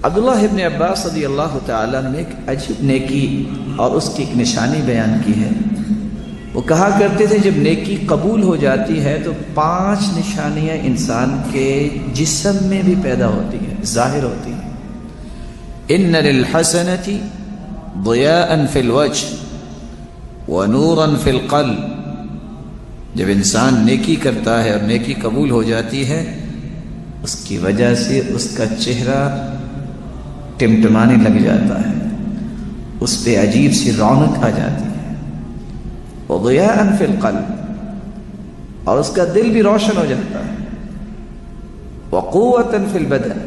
عبداللہ ابن عباس رضی اللہ تعالیٰ نے ایک عجیب نیکی اور اس کی ایک نشانی بیان کی ہے۔ وہ کہا کرتے تھے جب نیکی قبول ہو جاتی ہے تو 5 نشانیاں انسان کے جسم میں بھی پیدا ہوتی ہیں، ظاہر ہوتی ہیں۔ ان للحسنۃ ضیاء فی الوجہ ونورا فی القلب، جب انسان نیکی کرتا ہے اور نیکی قبول ہو جاتی ہے اس کی وجہ سے اس کا چہرہ ٹمٹمانے لگ جاتا ہے، اس پہ عجیب سی رونق آ جاتی ہے۔ وضیاء فی القلب، اور اس کا دل بھی روشن ہو جاتا ہے۔ وقوۃ فی البدن،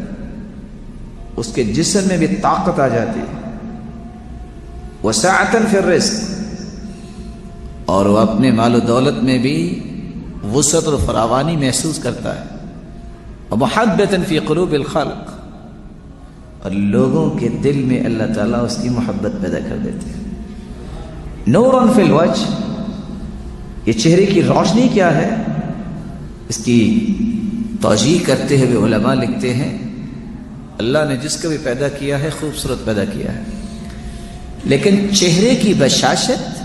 اس کے جسم میں بھی طاقت آ جاتی ہے۔ وسعۃ فی الرزق، اور وہ اپنے مال و دولت میں بھی وسعت اور فراوانی محسوس کرتا ہے۔ ومحبۃ فی قلوب الخلق، اور لوگوں کے دل میں اللہ تعالیٰ اس کی محبت پیدا کر دیتے ہیں۔ نور فی الوجہ، یہ چہرے کی روشنی کیا ہے؟ اس کی توجیہ کرتے ہوئے علماء لکھتے ہیں اللہ نے جس کو بھی پیدا کیا ہے خوبصورت پیدا کیا ہے، لیکن چہرے کی بشاشت،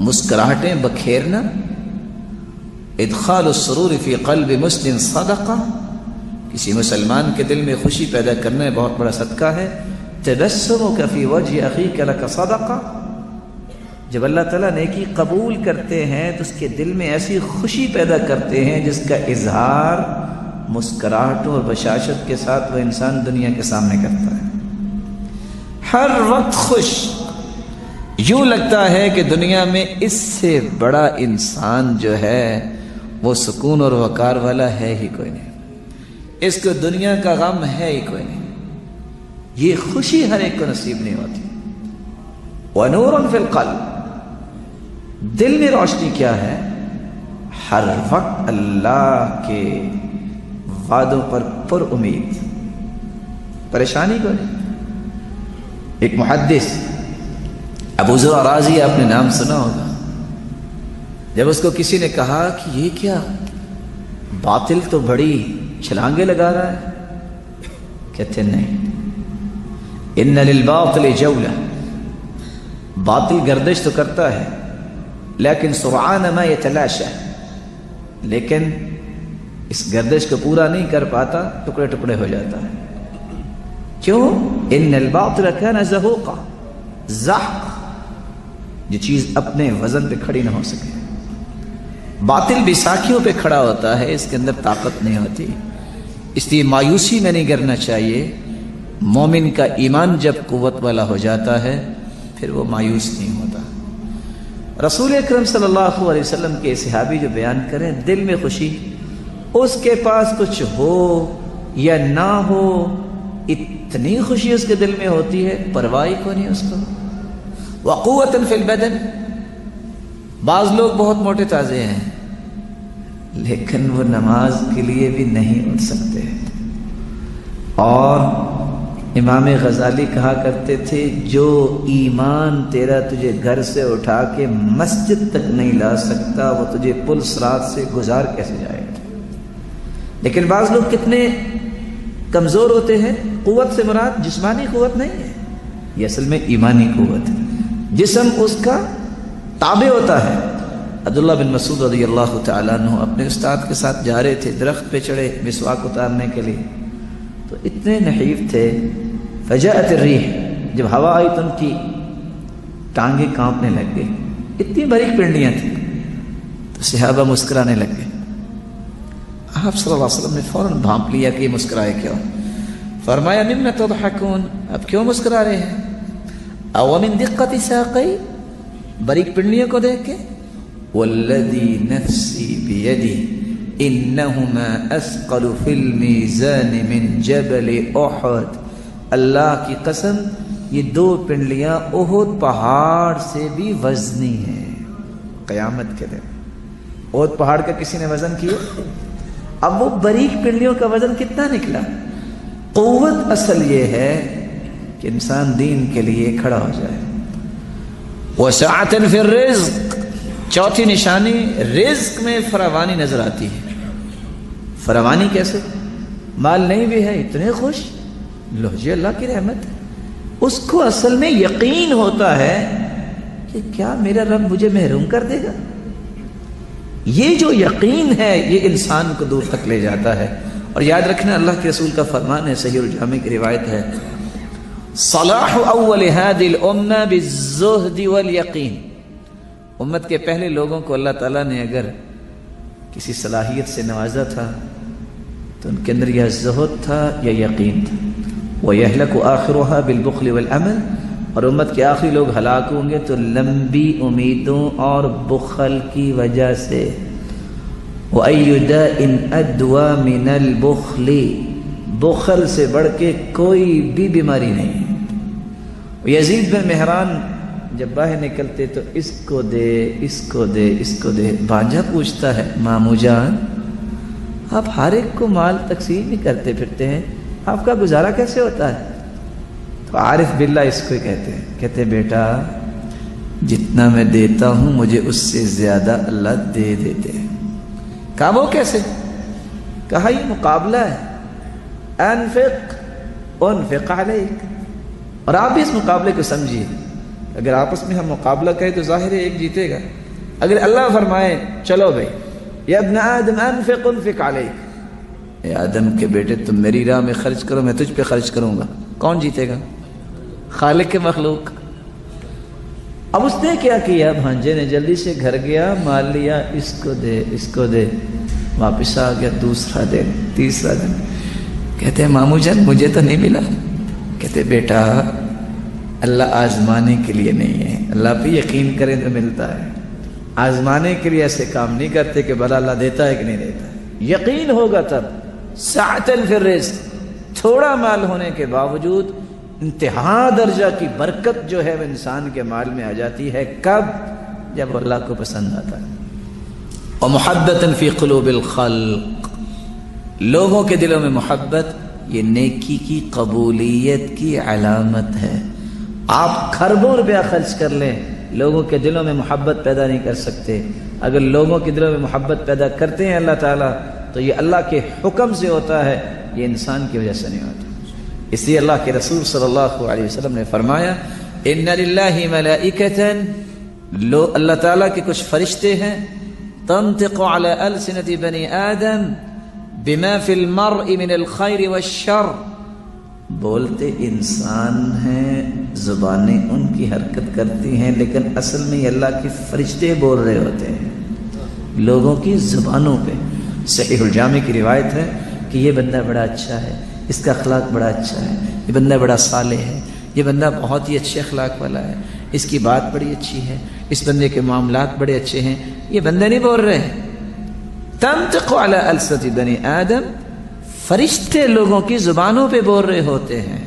مسکراہٹیں بکھیرنا، ادخال السرور فی قلب مسلم صدقہ، کسی مسلمان کے دل میں خوشی پیدا کرنا بہت بڑا صدقہ ہے۔ تبسمک فی وجہ اخیک لک صدقہ، جب اللہ تعالیٰ نیکی قبول کرتے ہیں تو اس کے دل میں ایسی خوشی پیدا کرتے ہیں جس کا اظہار مسکراہٹوں اور بشاشت کے ساتھ وہ انسان دنیا کے سامنے کرتا ہے۔ ہر وقت خوش، یوں لگتا ہے کہ دنیا میں اس سے بڑا انسان جو ہے وہ سکون اور وقار والا ہے ہی کوئی نہیں، اس کو دنیا کا غم ہے ہی کوئی نہیں۔ یہ خوشی ہر ایک کو نصیب نہیں ہوتی۔ ونور فی القلب، دل میں روشنی کیا ہے؟ ہر وقت اللہ کے وعدوں پر امید، پریشانی کو نہیں۔ ایک محدث ابو ذر رازی، آپ نے نام سنا ہوگا، جب اس کو کسی نے کہا کہ یہ کیا باطل تو بڑی چھلانگے لگا رہا ہے، کہتے نہیں، ان للباطل جولہ، باطل گردش تو کرتا ہے لیکن سرعان ما یتلاشى، لیکن اس گردش کو پورا نہیں کر پاتا، ٹکڑے ٹکڑے ہو جاتا ہے۔ کیوں؟ ان الباطل كان زهوقا، زحق، یہ چیز اپنے وزن پہ کھڑی نہ ہو سکے۔ باطل بیساکھیوں پہ کھڑا ہوتا ہے، اس کے اندر طاقت نہیں ہوتی، اس لیے مایوسی میں نہیں کرنا چاہیے۔ مومن کا ایمان جب قوت والا ہو جاتا ہے پھر وہ مایوس نہیں ہوتا۔ رسول اکرم صلی اللہ علیہ وسلم کے صحابی جو بیان کریں دل میں خوشی، اس کے پاس کچھ ہو یا نہ ہو اتنی خوشی اس کے دل میں ہوتی ہے، پرواہ کو نہیں اس کو۔ وقوۃ فی البدن، بعض لوگ بہت موٹے تازے ہیں لیکن وہ نماز کے لیے بھی نہیں اٹھ سکتے، اور امام غزالی کہا کرتے تھے جو ایمان تیرا تجھے گھر سے اٹھا کے مسجد تک نہیں لا سکتا وہ تجھے پل صراط سے گزار کیسے جائے گا۔ لیکن بعض لوگ کتنے کمزور ہوتے ہیں، قوت سے مراد جسمانی قوت نہیں ہے، یہ اصل میں ایمانی قوت ہے، جسم اس کا تابع ہوتا ہے۔ عبداللہ بن مسعود رضی اللہ تعالیٰ عنہ اپنے استاد کے ساتھ جا رہے تھے، درخت پہ چڑھے مسواک اتارنے کے لیے، تو اتنے نحیف تھے۔ فجاءت الریح، جب ہوا آئی تو ان کی ٹانگیں کانپنے لگ گئی، اتنی باریک پنڈلیاں تھیں، تو صحابہ مسکرانے لگ گئے۔ آپ صلی اللہ علیہ وسلم نے فوراً بھانپ لیا کہ یہ مسکرائے کیوں؟ فرمایا مما تضحکون، اب کیوں مسکرا رہے ہیں؟ او من دقت ساقی، باریک پنڈلیوں کو دیکھ کے؟ والذی نفسی بیدی انہما اثقل فی المیزان من جبل احد، اللہ کی قسم یہ 2 پنڈلیاں احد پہاڑ سے بھی وزنی ہیں قیامت کے دن۔ احد پہاڑ کا کسی نے وزن کیا؟ اب وہ باریک پنڈلیوں کا وزن کتنا نکلا؟ قوت اصل یہ ہے کہ انسان دین کے لیے کھڑا ہو جائے۔ وسعۃ فی الرزق، چوتھی نشانی رزق میں فراوانی نظر آتی ہے۔ فراوانی کیسے؟ مال نہیں بھی ہے اتنے خوش، لو جی اللہ کی رحمت ہے. اس کو اصل میں یقین ہوتا ہے کہ کیا میرا رب مجھے محروم کر دے گا. یہ جو یقین ہے یہ انسان کو دور تک لے جاتا ہے. اور یاد رکھنا اللہ کے رسول کا فرمان ہے, صحیح الجامع کی روایت ہے, صلاح اول هذه الامه بالزهد والیقین. امت کے پہلے لوگوں کو اللہ تعالیٰ نے اگر کسی صلاحیت سے نوازا تھا تو ان کے اندر یا زہد تھا یا یقین تھا. وَيَهْلَكُ آخِرُهَا بِالْبُخْلِ وَالْعَمَلِ. اور امت کے آخری لوگ ہلاک ہوں گے تو لمبی امیدوں اور بخل کی وجہ سے. وَأَيُّ دَاءٍ أَدْوَى مِنَ الْبُخْلِ. بخل سے بڑھ کے کوئی بھی بیماری نہیں. یزید بن مہران جب باہر نکلتے تو اس کو دے, اس کو دے, اس کو دے. بھانجا پوچھتا ہے, مامو جان آپ ہر ایک کو مال تقسیم ہی کرتے پھرتے ہیں, آپ کا گزارا کیسے ہوتا ہے؟ تو عارف باللہ اس کو کہتے ہیں, کہتے بیٹا جتنا میں دیتا ہوں مجھے اس سے زیادہ اللہ دے دیتے ہیں. کہا وہ کیسے؟ کہا یہ مقابلہ ہے. انفق انفق علیک. اور آپ بھی اس مقابلے کو سمجھیے. اگر آپس میں ہم مقابلہ کریں تو ظاہر ہے ایک جیتے گا. اگر اللہ فرمائے چلو بھائی یا ابن آدم انفق انفق علیک, اے آدم کے بیٹے تم میری راہ میں خرچ کرو میں تجھ پہ خرچ کروں گا, کون جیتے گا؟ خالق کے مخلوق. اب اس نے کیا کیا؟ بھانجے نے جلدی سے گھر گیا, مال لیا, اس کو دے, اس کو دے. واپس آ گیا, دوسرا دن, تیسرا دن. کہتے ہیں مامو جان مجھے تو نہیں ملا. کہتے بیٹا اللہ آزمانے کے لیے نہیں ہے, اللہ پہ یقین کریں تو ملتا ہے. آزمانے کے لیے ایسے کام نہیں کرتے کہ بھلا اللہ دیتا ہے کہ نہیں دیتا ہے. یقین ہوگا تب. سعتن فی الرزق, تھوڑا مال ہونے کے باوجود انتہا درجہ کی برکت جو ہے وہ انسان کے مال میں آ جاتی ہے. کب؟ جب اللہ کو پسند آتا ہے. ومحبۃ فی قلوب الخلق, لوگوں کے دلوں میں محبت یہ نیکی کی قبولیت کی علامت ہے. آپ خربوں روپیہ خرچ کر لیں, لوگوں کے دلوں میں محبت پیدا نہیں کر سکتے. اگر لوگوں کے دلوں میں محبت پیدا کرتے ہیں اللہ تعالیٰ تو یہ اللہ کے حکم سے ہوتا ہے, یہ انسان کی وجہ سے نہیں ہوتا. اس لیے اللہ کے رسول صلی اللہ علیہ وسلم نے فرمایا ان للہ ملائکۃ, اللہ تعالیٰ کے کچھ فرشتے ہیں, تنطق علی السنۃ بنی آدم بما فی المرء من الخیر والشر, بولتے انسان ہیں, زبانیں ان کی حرکت کرتی ہیں, لیکن اصل میں یہ اللہ کے فرشتے بول رہے ہوتے ہیں لوگوں کی زبانوں پہ. صحیح الجامع کی روایت ہے کہ یہ بندہ بڑا اچھا ہے, اس کا اخلاق بڑا اچھا ہے, یہ بندہ بڑا صالح ہے, یہ بندہ بہت ہی اچھے اخلاق والا ہے, اس کی بات بڑی اچھی ہے, اس بندے کے معاملات بڑے اچھے ہیں. یہ بندے نہیں بول رہے ہیں. تنطق علی السنۃ بنی آدم, فرشتے لوگوں کی زبانوں پہ بول رہے ہوتے ہیں.